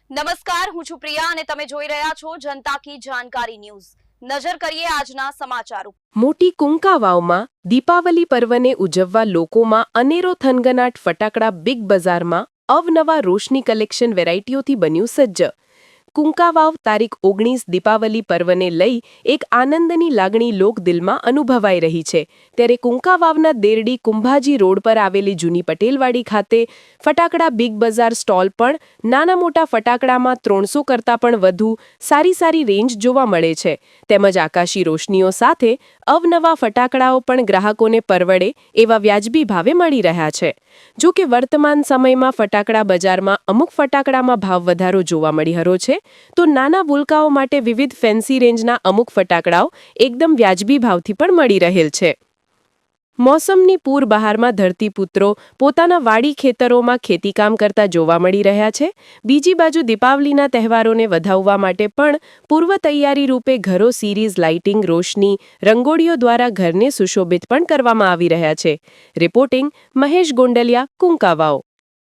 નમસ્કાર, હું છું પ્રિયા અને તમે જોઈ રહ્યા છો જનતા કી જાણકારી ન્યૂઝ। નજર કરીએ આજના સમાચારો। મોટી કુંકા વાવમાં દીપાવલી પર્વને ઉજવવા લોકોમાં અનેરો થનગનાટ। ફટાકડા બિગ બજારમાં અવનવા રોશની કલેક્શન વેરાયટીઓથી બન્યું સજ્જ। કુંકા વાવ તારીખ 19 દીપાવલી પર્વને લઈ એક આનંદની લાગણી લોકદિલમાં અનુભવાઈ રહી છે। ત્યારે કુંકા વાવના દેરડી કુંભાજી રોડ પર આવેલી જૂની પટેલવાડી ખાતે ફટાકડા બિગ બજાર સ્ટોલ પણ નાના મોટા ફટાકડામાં 300 કરતાં પણ વધુ સારી રેન્જ જોવા મળે છે। તેમજ આકાશી રોશનીઓ સાથે અવનવા ફટાકડાઓ પણ ગ્રાહકોને પરવડે એવા વ્યાજબી ભાવે મળી રહ્યા છે। જો કે વર્તમાન સમયમાં ફટાકડા બજારમાં અમુક ફટાકડામાં ભાવ વધારો જોવા મળી રહ્યો છે, તો નાના ભૂલકાઓ માટે વિવિધ ફેન્સી રેન્જના અમુક ફટાકડાઓ એકદમ વ્યાજબી ભાવથી પણ મળી રહેલ છે। મોસમની પૂર બહારમાં ધરતીપુત્રો પોતાના વાડી ખેતરોમાં ખેતીકામ કરતા જોવા મળી રહ્યા છે। બીજી બાજુ દીપાવલીના તહેવારોને વધાવવા માટે પણ પૂર્વ તૈયારી રૂપે ઘરો સિરીઝ લાઇટિંગ રોશની રંગોળીઓ દ્વારા ઘરને સુશોભિત પણ કરવામાં આવી રહ્યા છે। રિપોર્ટિંગ મહેશ ગોંડલિયા, કુંકા વાવ।